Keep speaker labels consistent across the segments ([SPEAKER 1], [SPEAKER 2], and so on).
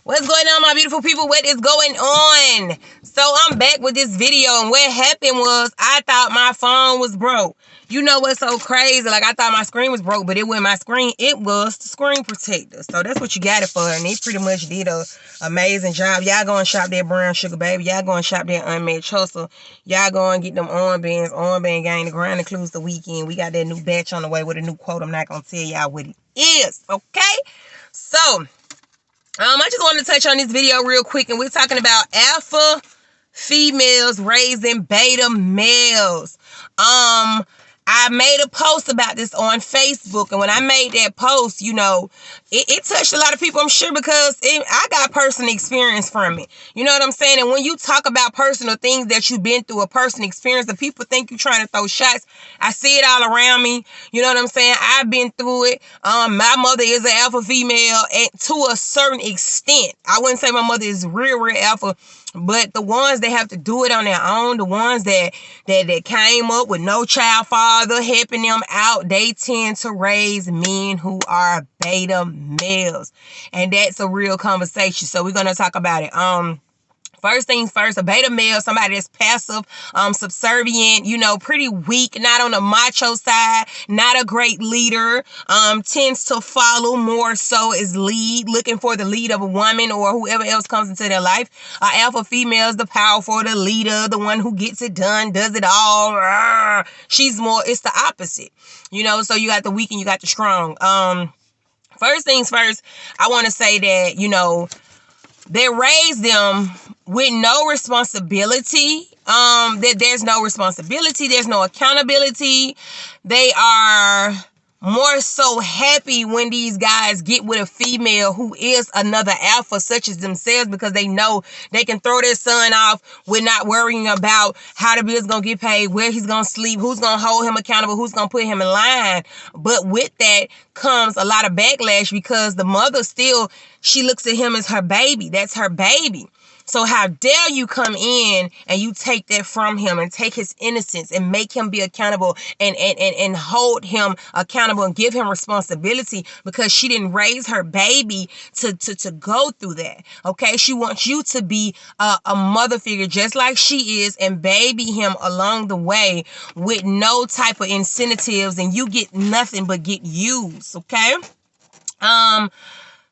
[SPEAKER 1] What's going on, my beautiful people? What is going on? So I'm back with this video, and what happened was I thought my phone was broke. You know what's so crazy? Like, I thought my screen was broke, but it wasn't my screen. It was the screen protector. So that's what you got it for, and they pretty much did a amazing job. Y'all go and shop that brown sugar, baby. Y'all go and shop that unmatched hustle. Y'all go and get them armbands. Armband gang. The grind includes the weekend. We got that new batch on the way with a new quote. I'm not going to tell y'all what it is, okay? So I just wanted to touch on this video real quick, and we're talking about alpha females raising beta males. I made a post about this on Facebook, and when I made that post, you know, it touched a lot of people, I'm sure, because I got personal experience from it. You know what I'm saying? And when you talk about personal things that you've been through, a personal experience, the people think you're trying to throw shots. I see it all around me. You know what I'm saying? I've been through it. My mother is an alpha female, and to a certain extent. I wouldn't say my mother is real alpha, but the ones that have to do it on their own, the ones that came up with no child father helping them out, they tend to raise men who are beta males. And that's a real conversation. So we're going to talk about it. First things first, a beta male, somebody that's passive, subservient, you know, pretty weak, not on the macho side, not a great leader, tends to follow more so as lead, looking for the lead of a woman or whoever else comes into their life. Alpha female is the powerful, the leader, the one who gets it done, does it all. She's more, it's the opposite, you know, so you got the weak and you got the strong. First things first, I want to say that, you know, they raise them with no responsibility. That there's no responsibility, there's no accountability. They are more so happy when these guys get with a female who is another alpha such as themselves, because they know they can throw their son off with not worrying about how the bill's gonna get paid, where he's gonna sleep, who's gonna hold him accountable, who's gonna put him in line. But with that comes a lot of backlash, because the mother still, she looks at him as her baby. That's her baby. So how dare you come in and you take that from him and take his innocence and make him be accountable and hold him accountable and give him responsibility, because she didn't raise her baby to go through that. Okay, she wants you to be a mother figure just like she is, and baby him along the way with no type of incentives, and you get nothing but get used. Okay.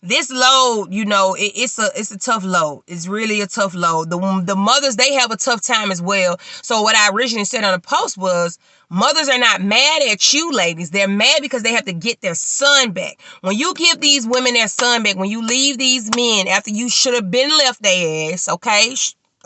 [SPEAKER 1] This load, you know, it's a tough load. It's really a tough load. The mothers, they have a tough time as well. So what I originally said on the post was, mothers are not mad at you, ladies. They're mad because they have to get their son back. When you give these women their son back, when you leave these men after you should have been left their ass, okay?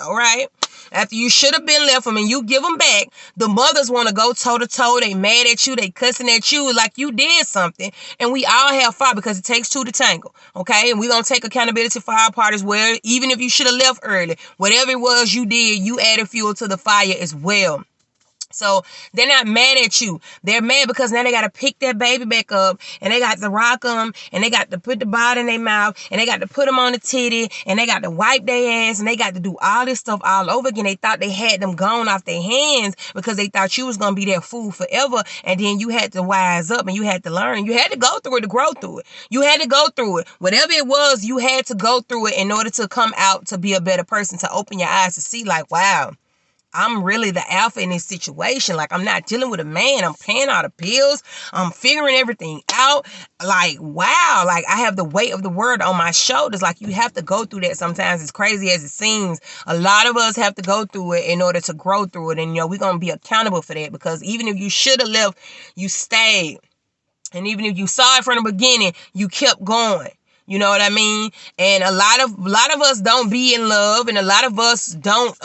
[SPEAKER 1] All right? After you should have been left them and you give them back, the mothers want to go toe-to-toe. They mad at you. They cussing at you like you did something. And we all have fought, because it takes two to tangle. Okay? And we're going to take accountability for our part as well. Even if you should have left early, whatever it was you did, you added fuel to the fire as well. So they're not mad at you. They're mad because now they got to pick their baby back up, and they got to rock them, and they got to put the bottle in their mouth, and they got to put them on the titty, and they got to wipe their ass, and they got to do all this stuff all over again. They thought they had them gone off their hands because they thought you was going to be their fool forever. And then you had to wise up, and you had to learn. You had to go through it to grow through it. You had to go through it. Whatever it was, you had to go through it in order to come out to be a better person, to open your eyes to see like, wow, I'm really the alpha in this situation. Like, I'm not dealing with a man. I'm paying all the bills. I'm figuring everything out. Like, wow. Like, I have the weight of the world on my shoulders. Like, you have to go through that sometimes. As crazy as it seems, a lot of us have to go through it in order to grow through it. And, you know, we're going to be accountable for that, because even if you should have left, you stayed. And even if you saw it from the beginning, you kept going. You know what I mean? And a lot of us don't be in love, and a lot of us don't,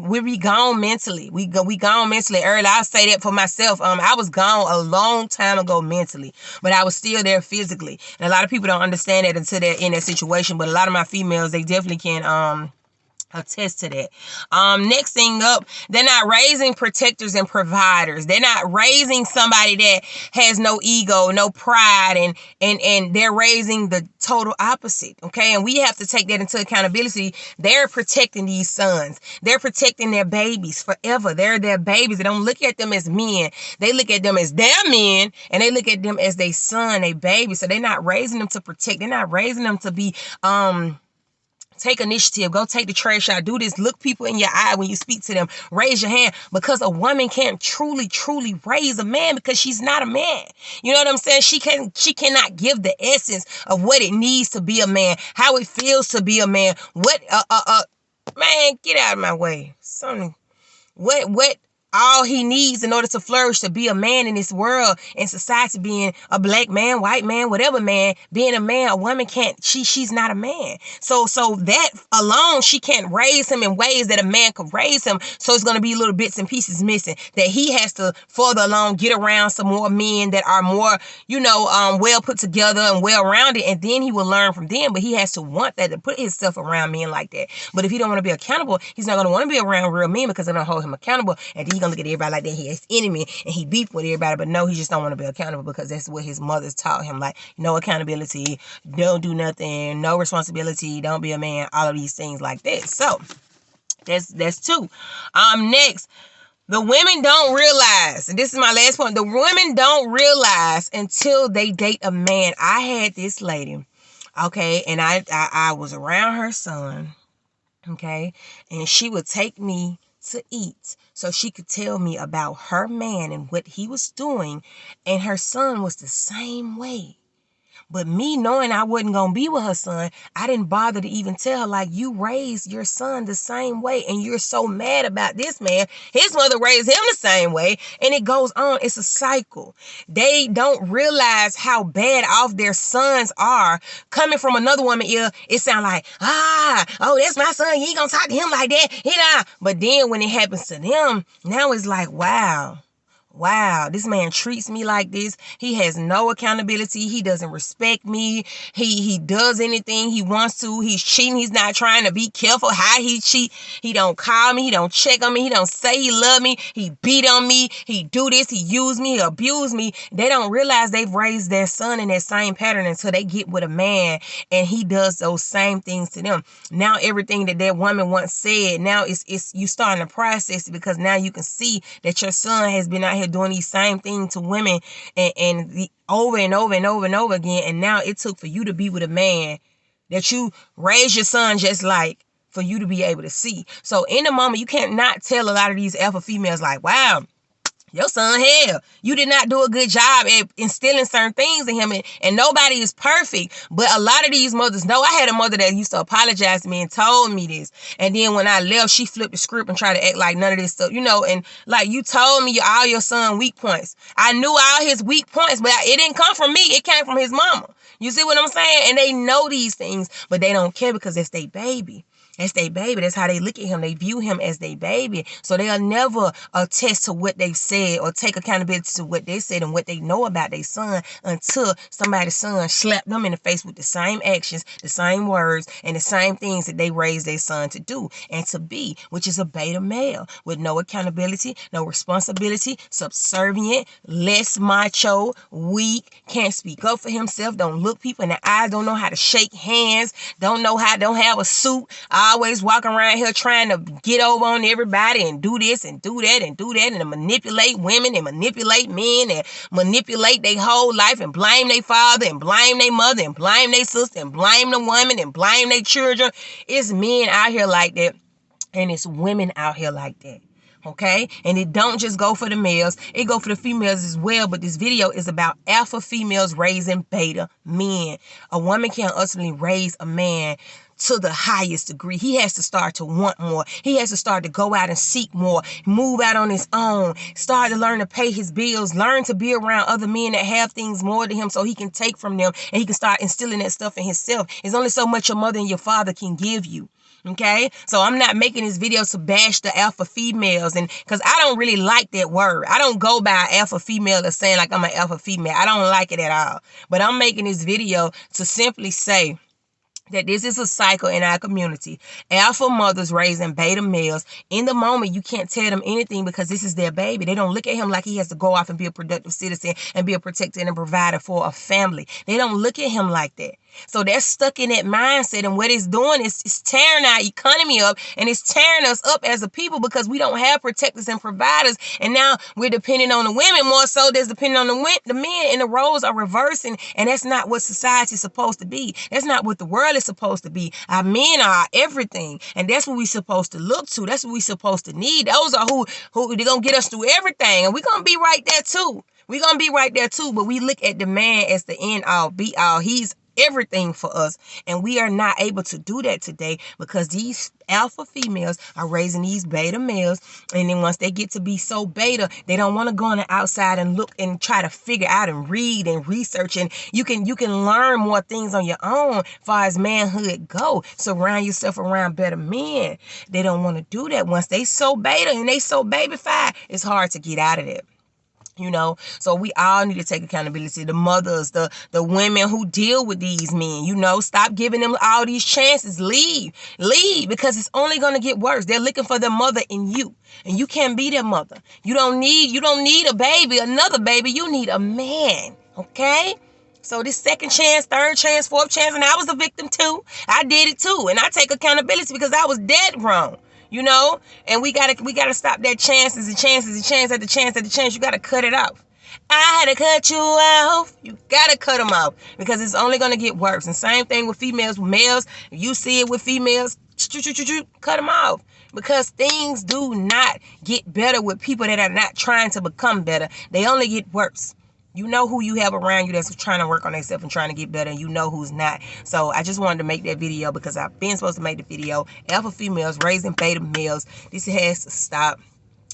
[SPEAKER 1] we be gone mentally. We gone mentally early. I'll say that for myself. I was gone a long time ago mentally, but I was still there physically. And a lot of people don't understand that until they're in that situation. But a lot of my females, they definitely can, attest to that. Next thing up, they're not raising protectors and providers. They're not raising somebody that has no ego, no pride, and they're raising the total opposite. Okay, and we have to take that into accountability. They're protecting these sons. They're protecting their babies forever. They're their babies. They don't look at them as men. They look at them as their men, and they look at them as their son, their baby. So they're not raising them to protect. They're not raising them to be Take initiative. Go take the trash out. Do this. Look people in your eye when you speak to them. Raise your hand, because a woman can't truly raise a man because she's not a man. You know what I'm saying? She cannot give the essence of what it needs to be a man, how it feels to be a man. Man, get out of my way. What all he needs in order to flourish, to be a man in this world, in society, being a black man, white man, whatever man, being a man, a woman can't, she's not a man. So that alone, she can't raise him in ways that a man could raise him. So it's going to be little bits and pieces missing that he has to further along, get around some more men that are more, well put together and well rounded. And then he will learn from them, but he has to want that, to put himself around men like that. But if he don't want to be accountable, he's not going to want to be around real men because they're going to hold him accountable. And then he's going to look at everybody like that he is enemy and he beef with everybody. But no, he just don't want to be accountable because that's what his mother's taught him. Like, no accountability, don't do nothing, no responsibility, don't be a man, all of these things like that. So that's two. Next, the women don't realize, and this is my last point, the women don't realize until they date a man. I had this lady, okay, and I was around her son, okay, and she would take me to eat so she could tell me about her man and what he was doing, and her son was the same way. But me knowing I wasn't going to be with her son, I didn't bother to even tell her, like, you raised your son the same way and you're so mad about this man. His mother raised him the same way, and it goes on. It's a cycle. They don't realize how bad off their sons are. Coming from another woman ear, it sounds like, oh, that's my son. You ain't going to talk to him like that. But then when it happens to them, now it's like, wow, this man treats me like this. He has no accountability. He doesn't respect me. He does anything he wants to. He's cheating. He's not trying to be careful how he cheat. He don't call me. He don't check on me. He don't say he love me. He beat on me. He do this. He use me. He abuse me. They don't realize they've raised their son in that same pattern until they get with a man and he does those same things to them. Now everything that woman once said, now it's you starting to process it, because now you can see that your son has been out here doing these same things to women and over and over and over and over again. And now it took for you to be with a man that you raised your son just like, for you to be able to see. So in the moment, you can't not tell a lot of these alpha females like, wow, your son, hell, you did not do a good job at instilling certain things in him. And nobody is perfect. But a lot of these mothers know. I had a mother that used to apologize to me and told me this. And then when I left, she flipped the script and tried to act like none of this stuff, and like, you told me all your son weak points. I knew all his weak points, but it didn't come from me. It came from his mama. You see what I'm saying? And they know these things, but they don't care because it's their baby. That's their baby. That's how they look at him. They view him as their baby. So they'll never attest to what they've said or take accountability to what they said and what they know about their son until somebody's son slapped them in the face with the same actions, the same words, and the same things that they raised their son to do and to be, which is a beta male with no accountability, no responsibility, subservient, less macho, weak, can't speak up for himself, don't look people in the eye, don't know how to shake hands, don't have a suit, always walking around here trying to get over on everybody and do this and do that and do that and to manipulate women and manipulate men and manipulate their whole life and blame their father and blame their mother and blame their sister and blame the woman and blame their children. It's men out here like that, and it's women out here like that. Okay, and it don't just go for the males, it go for the females as well. But this video is about alpha females raising beta men. A woman can't ultimately raise a man to the highest degree. He has to start to want more. He has to start to go out and seek more, move out on his own, start to learn to pay his bills, learn to be around other men that have things more than him so he can take from them and he can start instilling that stuff in himself. There's only so much your mother and your father can give you. Okay, so I'm not making this video to bash the alpha females, and because I don't really like that word. I don't go by alpha female as saying like I'm an alpha female. I don't like it at all. But I'm making this video to simply say that this is a cycle in our community. Alpha mothers raising beta males. In the moment, you can't tell them anything because this is their baby. They don't look at him like he has to go off and be a productive citizen and be a protector and a provider for a family. They don't look at him like that. So they're stuck in that mindset, and what it's doing is it's tearing our economy up, and it's tearing us up as a people because we don't have protectors and providers, and now we're depending on the women more so than depending on the men, and the roles are reversing, and that's not what society's supposed to be. That's not what the world is supposed to be. Our men are everything, and that's what we're supposed to look to. That's what we're supposed to need. Those are who they're gonna get us through everything, and we're gonna be right there too. We're gonna be right there too, but we look at the man as the end all be all. He's everything for us, and we are not able to do that today because these alpha females are raising these beta males, and then once they get to be so beta, they don't want to go on the outside and look and try to figure out and read and research, and you can learn more things on your own far as manhood go. Surround yourself around better men. They don't want to do that. Once they so beta and they so babyfied, it's hard to get out of it. So we all need to take accountability. The mothers, the women who deal with these men, stop giving them all these chances. Leave, because it's only going to get worse. They're looking for their mother in you, and you can't be their mother. You don't need a baby, another baby. You need a man. Okay. So this second chance, third chance, fourth chance, and I was a victim too. I did it too, and I take accountability because I was dead wrong. And we gotta stop that chances and chance after chance after chance. You gotta cut it off. I had to cut you off. You gotta cut them off because it's only gonna get worse. And same thing with females, with males. If you see it with females, cut them off because things do not get better with people that are not trying to become better. They only get worse. You know who you have around you that's trying to work on themselves and trying to get better, and you know who's not. So I just wanted to make that video because I've been supposed to make the video. Alpha females raising beta males. This has to stop.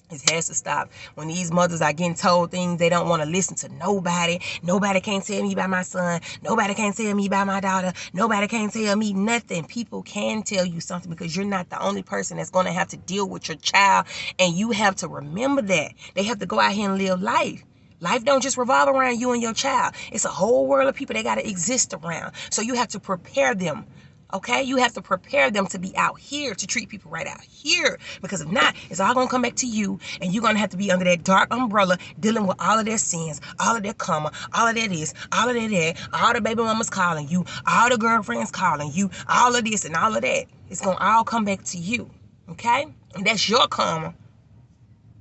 [SPEAKER 1] It has to stop. When these mothers are getting told things, they don't want to listen to nobody. Nobody can't tell me about my son. Nobody can't tell me about my daughter. Nobody can't tell me nothing. People can tell you something because you're not the only person that's going to have to deal with your child, and you have to remember that. They have to go out here and live life. Life don't just revolve around you and your child. It's a whole world of people that got to exist around. So you have to prepare them. Okay? You have to prepare them to be out here, to treat people right out here. Because if not, it's all going to come back to you. And you're going to have to be under that dark umbrella dealing with all of their sins, all of their karma, all of their this, all of their that, all the baby mamas calling you, all the girlfriends calling you, all of this and all of that. It's going to all come back to you. Okay? And that's your karma.